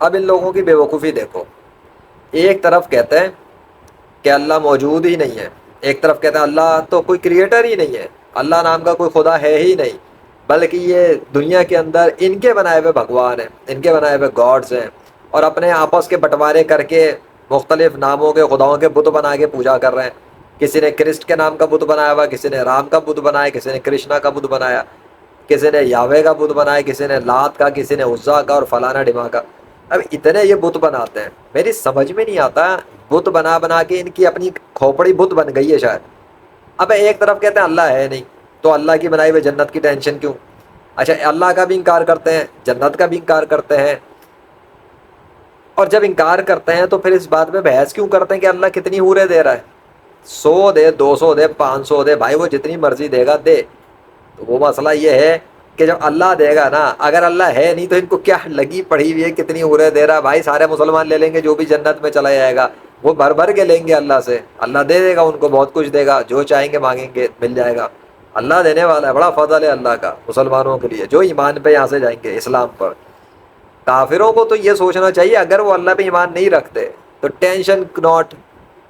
اب ان لوگوں کی بیوقوفی دیکھو، ایک طرف کہتے ہیں کہ اللہ موجود ہی نہیں ہے، ایک طرف کہتے ہیں اللہ تو کوئی کریٹر ہی نہیں ہے، اللہ نام کا کوئی خدا ہے ہی نہیں، بلکہ یہ دنیا کے اندر ان کے بنائے ہوئے بھگوان ہیں، ان کے بنائے ہوئے گاڈز ہیں، اور اپنے آپس کے بٹوارے کر کے مختلف ناموں کے خداؤں کے بت بنا کے پوجا کر رہے ہیں۔ کسی نے کرسٹ کے نام کا بت بنایا ہوا، کسی نے رام کا بت بنایا، کسی نے کرشنا کا بت بنایا، کسی نے یاوے کا بت بنایا، کسی نے لات کا، کسی نے عزا کا اور فلانا ڈھما کا۔ اب اتنے یہ بت بناتے ہیں، میری سمجھ میں نہیں آتا، بت بنا بنا کے ان کی اپنی کھوپڑی بت بن گئی ہے شاید۔ اب ایک طرف کہتے ہیں اللہ ہے نہیں، تو اللہ کی بنائی ہوئی جنت کی ٹینشن کیوں؟ اچھا اللہ کا بھی انکار کرتے ہیں، جنت کا بھی انکار کرتے ہیں، اور جب انکار کرتے ہیں تو پھر اس بات پہ بحث کیوں کرتے ہیں کہ اللہ کتنی حوریں دے رہا ہے؟ 100 دے، 200 دے، 500 دے، بھائی وہ جتنی مرضی دے گا دے۔ تو وہ مسئلہ یہ ہے کہ جب اللہ دے گا نا، اگر اللہ ہے نہیں تو ان کو کیا لگی پڑھی ہوئی ہے کتنی حوریں دے رہا ہے؟ بھائی سارے مسلمان لے لیں گے جو بھی جنت میں چلا جائے گا، وہ بھر بھر کے لیں گے اللہ سے، اللہ دے دے گا ان کو، بہت کچھ دے گا، جو چاہیں گے مانگیں گے مل جائے گا۔ اللہ دینے والا ہے، بڑا فضل ہے اللہ کا مسلمانوں کے لیے جو ایمان پہ یہاں سے جائیں گے اسلام پر۔ کافروں کو تو یہ سوچنا چاہیے اگر وہ اللہ پہ ایمان نہیں رکھتے تو ٹینشن ناٹ،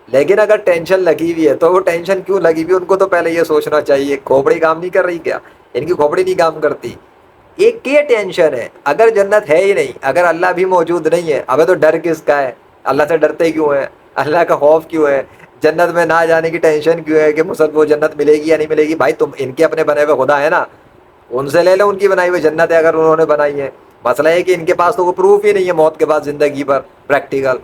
لیکن اگر ٹینشن لگی ہوئی ہے تو وہ ٹینشن کیوں لگی ہوئی ہے ان کو تو پہلے یہ سوچنا چاہیے، کھوپڑی کام نہیں کر رہی کیا؟ ان کی کھوپڑی نہیں کام کرتی؟ ایک یہ ٹینشن ہے اگر جنت ہے ہی نہیں، اگر اللہ بھی موجود نہیں ہے، ابے تو ڈر کس کا ہے؟ اللہ سے ڈرتے کیوں ہے؟ اللہ کا خوف کیوں ہے؟ جنت میں نہ جانے کی ٹینشن کیوں ہے کہ مسلم کو جنت ملے گی یا نہیں ملے گی؟ بھائی تم ان کے اپنے بنے ہوئے خدا ہے نا، ان سے لے لو ان کی بنائی ہوئی جنت ہے اگر انہوں نے بنائی ہے۔ مسئلہ ہے کہ ان کے پاس تو کوئی پروف ہی نہیں ہے موت کے بعد زندگی پر پریکٹیکل،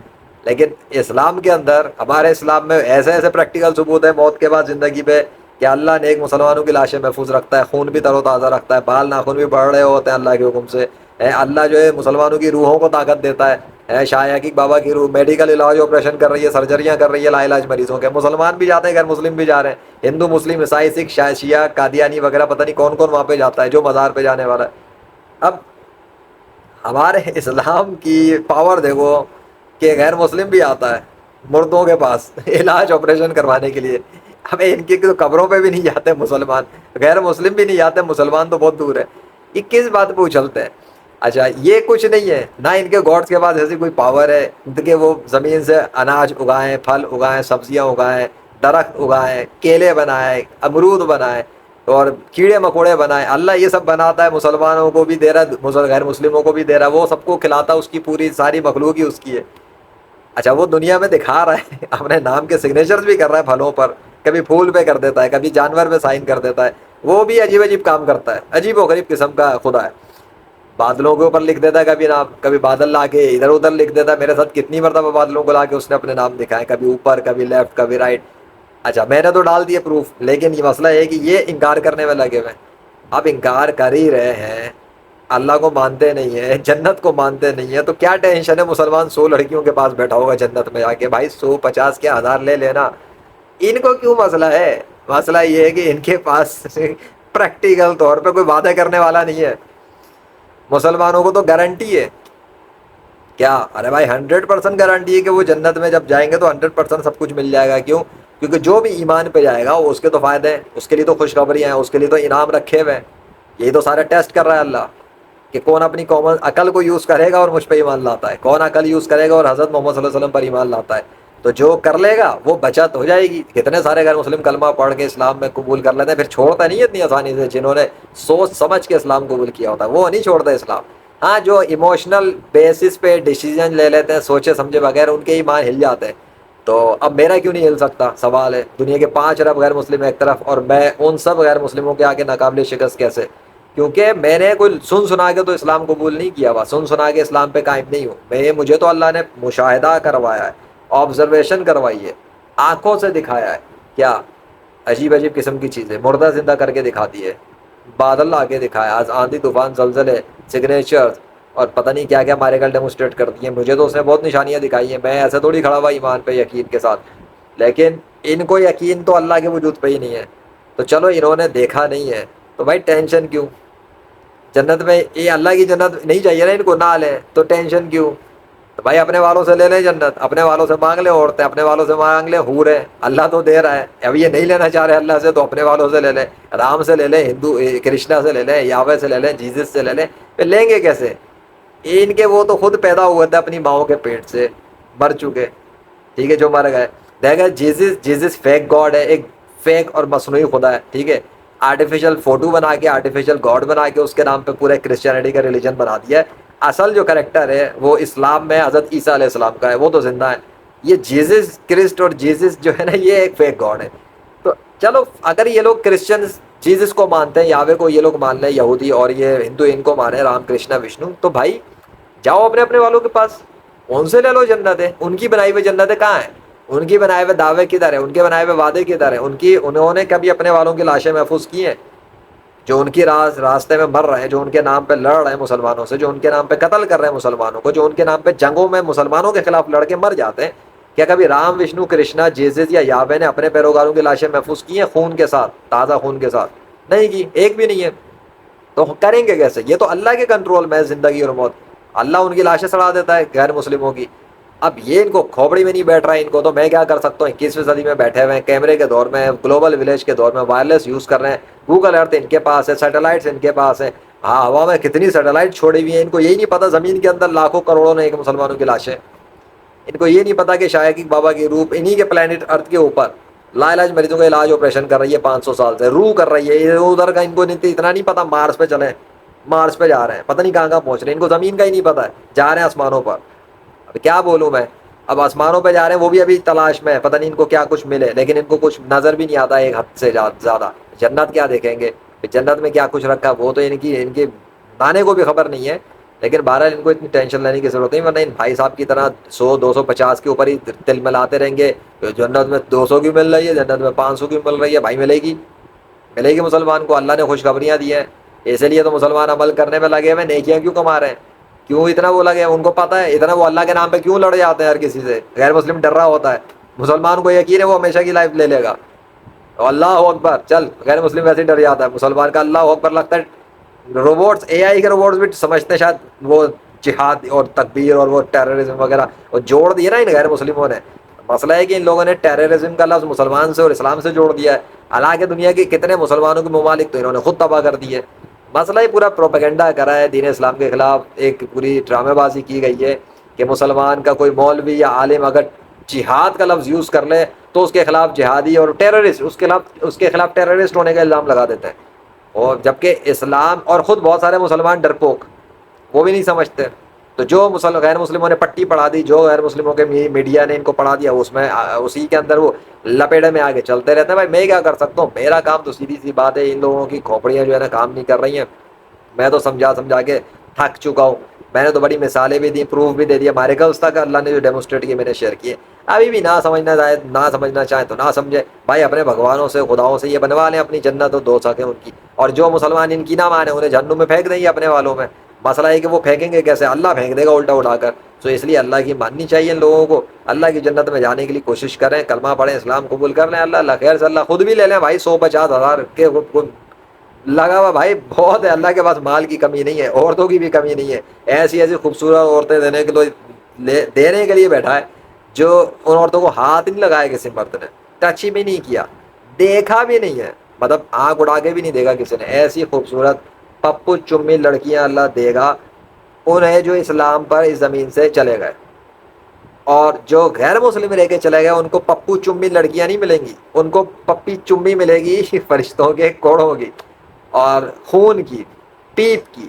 لیکن اسلام کے اندر، ہمارے اسلام میں ایسے ایسے پریکٹیکل ثبوت ہے موت کے بعد زندگی پہ کہ اللہ نے ایک مسلمانوں کی لاشیں محفوظ رکھتا ہے، خون بھی تر و تازہ رکھتا ہے، بال ناخن بھی بڑھ رہے ہوتے ہیں اللہ کے حکم سے، اللہ جو ہے مسلمانوں کی روحوں کو طاقت دیتا ہے، شاہ یعقوب بابا کی روح میڈیکل علاج آپریشن کر رہی ہے، سرجریاں کر رہی ہے لا علاج مریضوں کے، مسلمان بھی جاتے ہیں، غیر مسلم بھی جا رہے ہیں، ہندو مسلم عیسائی سکھ شیعہ قادیانی وغیرہ پتہ نہیں کون کون وہاں پہ جاتا ہے جو مزار پہ جانے والا ہے۔ اب ہمارے اسلام کی پاور دیکھو کہ غیر مسلم بھی آتا ہے مردوں کے پاس علاج آپریشن کروانے کے لیے۔ اب ان کی تو قبروں پہ بھی نہیں جاتے مسلمان، غیر مسلم بھی نہیں جاتے، مسلمان تو بہت دور ہے، یہ کس بات پہ اچھلتے ہیں؟ اچھا یہ کچھ نہیں ہے، نہ ان کے گاڈس کے پاس ایسی کوئی پاور ہے کہ وہ زمین سے اناج اگائیں، پھل اگائیں، سبزیاں اگائیں، درخت اگائیں، کیلے بنائیں، امرود بنائیں اور کیڑے مکوڑے بنائیں۔ اللہ یہ سب بناتا ہے، مسلمانوں کو بھی دے رہا ہے، غیر مسلموں کو بھی دے رہا ہے، وہ سب کو کھلاتا ہے، اس کی پوری ساری مخلوق ہی اس کی ہے۔ اچھا وہ دنیا میں دکھا رہا ہے اپنے نام کے سگنیچرز بھی کر رہا ہے پھلوں پر، کبھی پھول پہ کر دیتا ہے، کبھی جانور پہ سائن کر دیتا ہے، وہ بھی عجیب عجیب کام کرتا ہے، عجیب و غریب قسم کا خدا ہے۔ بادلوں کے اوپر لکھ دیتا ہے کبھی نام، کبھی بادل لا کے ادھر ادھر لکھ دیتا ہے، میرے ساتھ کتنی مرتبہ بادلوں کو لا کے اس نے اپنے نام دکھائے، کبھی اوپر کبھی لیفٹ کبھی رائٹ۔ اچھا میں نے تو ڈال دیے پروف، لیکن یہ مسئلہ ہے کہ یہ انکار کرنے میں لگے ہوئے ہیں۔ اب انکار کر ہی رہے ہیں، اللہ کو مانتے نہیں ہیں، جنت کو مانتے نہیں ہیں، تو کیا ٹینشن ہے مسلمان 100 لڑکیوں کے پاس بیٹھا ہوگا جنت میں آ کے؟ بھائی 100 50 کے 1000 لے لینا، ان کو کیوں مسئلہ ہے؟ مسئلہ یہ ہے کہ ان کے پاس پریکٹیکل طور پہ کوئی وعدہ کرنے والا نہیں ہے۔ مسلمانوں کو تو گارنٹی ہے کیا؟ ارے بھائی 100% گارنٹی ہے کہ وہ جنت میں جب جائیں گے تو 100% سب کچھ مل جائے گا۔ کیوں؟ کیونکہ جو بھی ایمان پہ جائے گا وہ اس کے تو فائدے ہیں، اس کے لیے تو خوشخبریاں ہیں، اس کے لیے تو انعام رکھے ہوئے ہیں۔ یہی تو سارا ٹیسٹ کر رہا ہے اللہ کہ کون اپنی کامن عقل کو یوز کرے گا اور مجھ پہ ایمان لاتا ہے، کون عقل یوز کرے گا اور حضرت محمد صلی اللہ علیہ وسلم پر ایمان لاتا ہے۔ تو جو کر لے گا وہ بچت ہو جائے گی۔ کتنے سارے غیر مسلم کلمہ پڑھ کے اسلام میں قبول کر لیتے ہیں، پھر چھوڑتا نہیں اتنی آسانی سے، جنہوں نے سوچ سمجھ کے اسلام قبول کیا ہوتا ہے وہ نہیں چھوڑتا اسلام۔ ہاں جو ایموشنل بیسس پہ ڈیسیجن لے لیتے ہیں سوچے سمجھے بغیر، ان کے ایمان ہل جاتے ہیں۔ تو اب میرا کیوں نہیں ہل سکتا؟ سوال ہے، دنیا کے 5 ارب غیر مسلم ایک طرف اور میں ان سب غیر مسلموں کے آگے ناقابل شکست کیسے؟ کیونکہ میں نے کوئی سن سنا کے تو اسلام قبول نہیں کیا ہوا، سن سنا کے اسلام پہ قائم نہیں ہوں مجھے تو اللہ نے مشاہدہ کروایا ہے، آبزرویشن کروائی ہے، آنکھوں سے دکھایا ہے۔ کیا عجیب عجیب قسم کی چیزیں مردہ زندہ کر کے دکھاتی ہے، بادل لا کے دکھایا، آج آندھی طوفان زلزلے سگنیچر اور پتہ نہیں کیا کیا ہمارے کل ڈیمونسٹریٹ کر دی ہیں۔ مجھے تو اس نے بہت نشانیاں دکھائی ہیں، میں ایسے تھوڑی کھڑا ہوا ایمان پہ یقین کے ساتھ، لیکن ان کو یقین تو اللہ کے وجود پہ ہی نہیں ہے۔ تو چلو انہوں نے دیکھا نہیں ہے تو بھائی ٹینشن کیوں؟ جنت میں یہ اللہ کی جنت نہیں چاہیے نا ان کو، نہ لیں تو ٹینشن کیوں؟ تو بھائی اپنے والوں سے لے لیں جنت، اپنے والوں سے مانگ لیں عورتیں، اپنے والوں سے مانگ لیں حور ہے، اللہ تو دے رہا ہے۔ اب یہ نہیں لینا چاہ رہے اللہ سے تو اپنے والوں سے لے لیں، رام سے لے لیں، ہندو کرشنا سے لے لیں، یاوے سے لے لیں، جیزس سے لے لیں، پھر لیں گے کیسے؟ ان کے وہ تو خود پیدا ہوئے تھے اپنی ماؤں کے پیٹ سے، مر چکے، ٹھیک ہے، جو مر گئے۔ دیکھا جیزس فیک گاڈ ہے، ایک فیک اور مصنوعی خدا ہے، ٹھیک ہے، آرٹیفیشل فوٹو بنا کے، آرٹیفیشل گاڈ بنا کے اس کے نام پہ پورے کرسچینٹی کا ریلیجن بنا دیا ہے۔ اصل جو کریکٹر ہے وہ اسلام میں حضرت عیسیٰ علیہ السلام کا ہے، وہ تو زندہ ہے۔ یہ جیزس کرسٹ اور جیزس جو ہے نا، یہ ایک فیک گاڈ ہے۔ تو چلو اگر یہ لوگ کرسچن جیزس کو مانتے ہیں، یاوے کو یہ لوگ مان لیں یہودی، اور یہ ہندو ان کو مانے رام کرشنا وشنو، تو بھائی جاؤ اپنے اپنے والوں کے پاس، ان سے لے لو جنتیں، ان کی بنائی ہوئی جنتیں کہاں ہیں؟ ان کی بنائے ہوئے دعوے کدھر ہیں؟ ان کے بنائے ہوئے وعدے کدھر ہیں؟ انہوں نے کبھی اپنے والوں کی لاشیں محفوظ کی ہیں جو ان کی راستے میں مر رہے ہیں، جو ان کے نام پہ لڑ رہے ہیں مسلمانوں سے، جو ان کے نام پہ قتل کر رہے ہیں مسلمانوں کو، جو ان کے نام پہ جنگوں میں مسلمانوں کے خلاف لڑ کے مر جاتے ہیں؟ کیا کبھی رام وشنو کرشنا جیزس یا یاوے نے اپنے پیروکاروں کی لاشیں محفوظ کی ہیں خون کے ساتھ، تازہ خون کے ساتھ؟ نہیں کی، ایک بھی نہیں ہے۔ تو کریں گے کیسے؟ یہ تو اللہ کے کنٹرول میں ہے زندگی اور موت، اللہ ان کی لاشیں سڑا دیتا ہے غیر مسلموں کی۔ اب یہ ان کو کھوپڑی میں نہیں بیٹھ رہا ہے، ان کو تو میں کیا کر سکتا ہوں، 21ویں صدی میں بیٹھے ہوئے ہیں، کیمرے کے دور میں، گلوبل ولیج کے دور میں، وائرلیس یوز کر رہے ہیں، گوگل ارتھ ان کے پاس ہے، سیٹلائٹس ان کے پاس ہیں، ہاں ہوا میں کتنی سیٹلائٹ چھوڑی ہوئی ہیں، ان کو یہی نہیں پتا زمین کے اندر لاکھوں کروڑوں نے ایک مسلمانوں کی لاشیں، ان کو یہ نہیں پتا کہ شاید بابا کی روح انہی کے پلانٹ ارتھ کے اوپر لا علاج مریضوں کا علاج آپریشن کر رہی ہے 500 سال سے، روح کر رہی ہے ادھر کا، ان کو اتنا نہیں پتا مارس پہ چلے، مارس پہ جا رہے ہیں، پتہ نہیں کہاں کہاں پہنچ رہے ہیں، ان کو زمین کا ہی نہیں پتا ہے، جا رہے ہیں آسمانوں پر۔ اب کیا بولوں میں، اب آسمانوں پہ جا رہے ہیں، وہ بھی ابھی تلاش میں ہے، پتہ نہیں ان کو کیا کچھ ملے، لیکن ان کو کچھ نظر بھی نہیں آتا ایک حد سے زیادہ۔ جنت کیا دیکھیں گے، جنت میں کیا کچھ رکھا وہ تو ان کی نانے کو بھی خبر نہیں ہے، لیکن بہرحال ان کو اتنی ٹینشن لینے کی ضرورت نہیں، ورنہ ان بھائی صاحب کی طرح 100 250 کے اوپر ہی تل ملاتے رہیں گے، جنت میں 200 کی مل رہی ہے، جنت میں 500 کی مل رہی ہے، بھائی ملے گی، ملے گی مسلمان کو، اللہ نے خوشخبریاں دی ہیں، اسی لیے تو مسلمان عمل کرنے میں لگے ہوئے، نیکیاں کیوں کما رہے ہیں، کیوں اتنا وہ لگے، ان کو پتہ ہے اتنا وہ اللہ کے نام پہ کیوں لڑ جاتے ہیں ہر کسی سے، غیر مسلم ڈر رہا ہوتا ہے، مسلمان کو یقین ہے وہ ہمیشہ کی لائف لے لے گا، اللہ اکبر چل، غیر مسلم ویسے ہی ڈر جاتا ہے، مسلمان کا اللہ اکبر لگتا ہے، روبوٹس اے آئی کے روبوٹس بھی سمجھتے ہیں شاید وہ جہاد اور تکبیر اور وہ ٹیررزم وغیرہ، وہ جوڑ دیے نا ان غیر مسلموں نے۔ مسئلہ ہے کہ ان لوگوں نے ٹیررزم کا لفظ مسلمان سے اور اسلام سے جوڑ دیا ہے، حالانکہ دنیا کے کتنے مسلمانوں کے ممالک تو انہوں نے خود تباہ کر دیے۔ مسئلہ ہی پورا پروپیگنڈا کرا ہے دین اسلام کے خلاف، ایک پوری ڈرامے بازی کی گئی ہے کہ مسلمان کا کوئی مولوی یا عالم اگر جہاد کا لفظ یوز کر لے تو اس کے خلاف جہادی اور ٹیررسٹ، اس کے خلاف ٹیررسٹ ہونے کا الزام لگا دیتے ہیں، اور جبکہ اسلام اور خود بہت سارے مسلمان ڈرپوک، وہ بھی نہیں سمجھتے۔ تو جو غیر مسلموں نے پٹی پڑھا دی، جو غیر مسلموں کے میڈیا نے ان کو پڑھا دیا، اس میں اسی کے اندر وہ لپیڑے میں آگے چلتے رہتے ہیں۔ بھائی میں کیا کر سکتا ہوں، میرا کام تو سیدھی سی بات ہے، ان لوگوں کی کھوپڑیاں جو ہے نا کام نہیں کر رہی ہیں، میں تو سمجھا سمجھا کے تھک چکا ہوں، میں نے تو بڑی مثالیں بھی دی، پروف بھی دے دیا، ہمارے کل تک اللہ نے جو ڈیمونسٹریٹ کیے میں نے شیئر کیے۔ ابھی بھی نہ سمجھنا چاہیں تو نہ سمجھے بھائی، اپنے بھگوانوں سے خداؤں سے یہ بنوا لیں اپنی جنت اور دو سکیں ان کی، اور جو مسلمان ان کی نہ مانے انہیں جہنم میں پھینک دیں گے اپنے والوں میں۔ مسئلہ ہے کہ وہ پھینکیں گے کیسے، اللہ پھینک دے گا الٹا اٹھا کر۔ تو اس لیے اللہ کی ماننی چاہیے ان لوگوں کو، اللہ کی جنت میں جانے کے لیے کوشش کریں، کلمہ پڑھیں، اسلام قبول کر لیں، اللہ خیر سے اللہ خود بھی لے لیں بھائی، 100 50 ہزار کے لگا ہوا بھائی بہت ہے، اللہ کے پاس مال کی کمی نہیں ہے، عورتوں کی بھی کمی نہیں ہے، ایسی ایسی خوبصورت عورتیں دینے کے لیے بیٹھا ہے، جو ان عورتوں کو ہاتھ نہیں لگایا کسی مرد نے، ٹچ بھی نہیں کیا، دیکھا بھی نہیں ہے، مطلب آنکھ اڑا کے بھی نہیں دیکھا کسی نے، ایسی خوبصورت پپو چمی لڑکیاں اللہ دے گا انہیں جو اسلام پر اس زمین سے چلے گئے، اور جو غیر مسلم رہ کے چلے گئے ان کو پپو چمی لڑکیاں نہیں ملیں گی، ان کو پپی چمی ملے گی فرشتوں کے کوڑوں کی، اور خون کی، پیپ کی،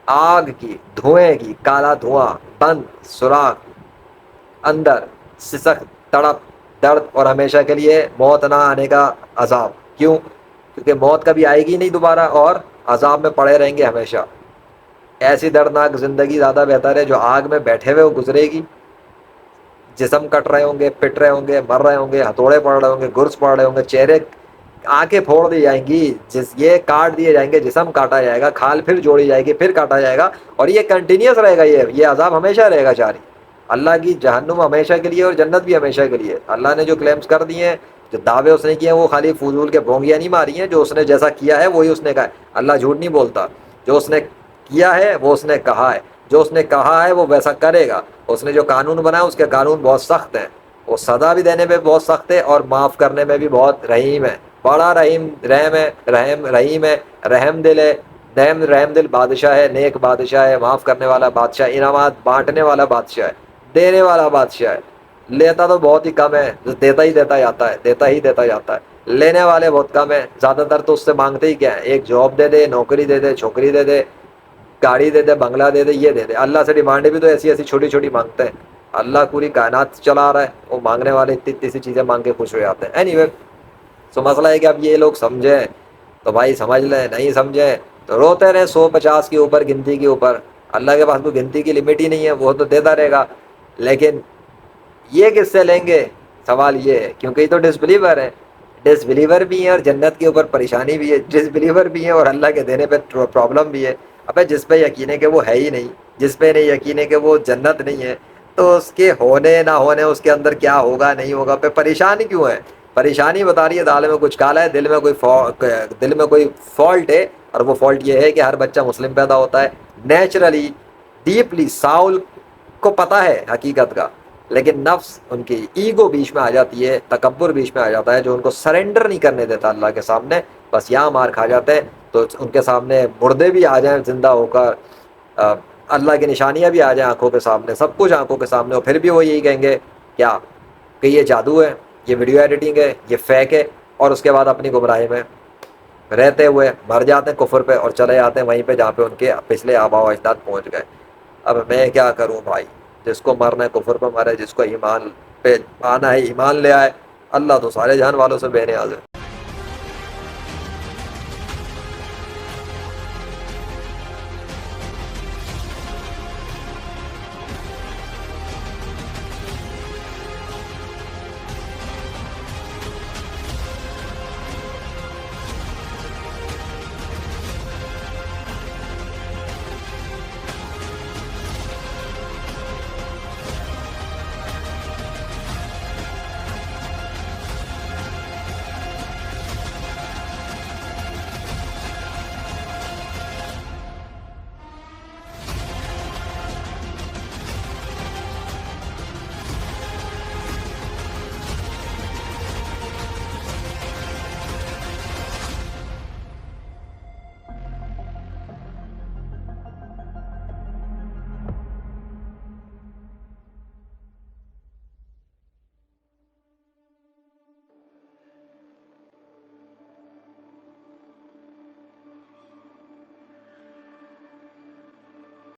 آگ کی، دھوئیں کی، کالا دھواں، بند سوراخ، اندر سسک، تڑپ، درد، اور ہمیشہ کے لیے موت نہ آنے کا عذاب۔ کیوں؟ کیونکہ موت کبھی آئے گی نہیں دوبارہ، اور عذاب میں پڑے رہیں گے ہمیشہ۔ ایسی دردناک زندگی زیادہ بہتر ہے جو آگ میں بیٹھے ہوئے وہ گزرے گی، جسم کٹ رہے ہوں گے، پٹ رہے ہوں گے، مر رہے ہوں گے، ہتھوڑے پڑ رہے ہوں گے، گرز پڑ رہے ہوں گے، چہرے، آنکھیں پھوڑ دی جائیں گی، یہ کاٹ دیے جائیں گے، جسم کاٹا جائے گا، کھال پھر جوڑی جائے گی، پھر کاٹا جائے گا، اور یہ کنٹینیوس رہے گا، یہ عذاب ہمیشہ رہے گا جاری۔ اللہ کی جہنم ہمیشہ کے لیے اور جنت بھی ہمیشہ کے لیے۔ اللہ نے جو کلیمز کر دیے ہیں، جو دعوے اس نے کیے ہیں، وہ خالی فضول کے بھونگیاں نہیں ماری ہیں، جو اس نے جیسا کیا ہے وہی اس نے کہا ہے، اللہ جھوٹ نہیں بولتا، جو اس نے کیا ہے وہ اس نے کہا ہے، جو اس نے کہا ہے وہ ویسا کرے گا، اس نے جو قانون بنایا اس کے قانون بہت سخت ہیں، وہ سزا بھی دینے میں بہت سخت ہے اور معاف کرنے میں بھی بہت رحیم ہے، بڑا رحیم، رحم ہے، رحیم ہے، رحم دل ہے، رحم دل بادشاہ ہے، نیک بادشاہ ہے، معاف کرنے والا بادشاہ، انعامات بانٹنے والا بادشاہ ہے، دینے والا بادشاہ ہے۔ لیتا تو بہت ہی کم ہے، دیتا ہی دیتا جاتا ہے، دیتا ہی دیتا جاتا ہے۔ لینے والے بہت کم ہیں، زیادہ تر تو اس سے مانگتے ہی کیا ہے؟ ایک جاب دے دے، نوکری دے دے، چھوکری دے دے، گاڑی دے دے، بنگلہ دے دے، یہ دے دے۔ اللہ سے ڈیمانڈیں بھی تو ایسی ایسی چھوٹی چھوٹی مانگتے ہیں۔ اللہ پوری کائنات چلا رہا ہے، وہ مانگنے والے اتنی اتنی سی چیزیں مانگ کے خوش ہو جاتے ہیں۔ اینی وے، سو مسئلہ ہے کہ اب یہ لوگ سمجھیں تو بھائی سمجھ لیں، نہیں سمجھیں تو روتے رہے 150 کے اوپر، گنتی کے اوپر۔ اللہ کے پاس کوئی گنتی کی لمٹ ہی نہیں ہے، وہ تو دیتا رہے گا۔ لیکن یہ کس سے لیں گے؟ سوال یہ ہے، کیونکہ یہ تو ڈس بلیور ہے۔ ڈس بلیور بھی ہیں اور جنت کے اوپر پریشانی بھی ہے، ڈس بلیور بھی ہیں اور اللہ کے دینے پہ پرابلم بھی ہے۔ ابے جس پہ یقین ہے کہ وہ ہے ہی نہیں، جس پہ نہیں یقین ہے کہ وہ جنت نہیں ہے، تو اس کے ہونے نہ ہونے، اس کے اندر کیا ہوگا نہیں ہوگا پہ پریشانی کیوں ہے؟ پریشانی بتا رہی ہے دال میں کچھ کالا ہے، دل میں کوئی فالٹ ہے، اور وہ فالٹ یہ ہے کہ ہر بچہ مسلم پیدا ہوتا ہے نیچرلی، ڈیپلی ساؤل کو پتہ ہے حقیقت کا، لیکن نفس ان کی ایگو بیچ میں آ جاتی ہے، تکبر بیچ میں آ جاتا ہے، جو ان کو سرنڈر نہیں کرنے دیتا اللہ کے سامنے۔ بس یہاں مار کھا جاتے ہیں تو ان کے سامنے مردے بھی آ جائیں زندہ ہو کر، اللہ کی نشانیاں بھی آ جائیں آنکھوں کے سامنے، سب کچھ آنکھوں کے سامنے، اور پھر بھی وہ یہی کہیں گے کیا کہ یہ جادو ہے، یہ ویڈیو ایڈیٹنگ ہے، یہ فیک ہے، اور اس کے بعد اپنی گمراہی میں رہتے ہوئے مر جاتے ہیں کفر پہ، اور چلے جاتے ہیں وہیں پہ جہاں پہ ان کے پچھلے آباء و اجداد پہنچ گئے۔ اب میں کیا کروں بھائی؟ جس کو مرنا ہے کفر پہ مرے، جس کو ایمان پہ آنا ہے ایمان لے آئے۔ اللہ تو سارے جہان والوں سے بے نیاز ہے۔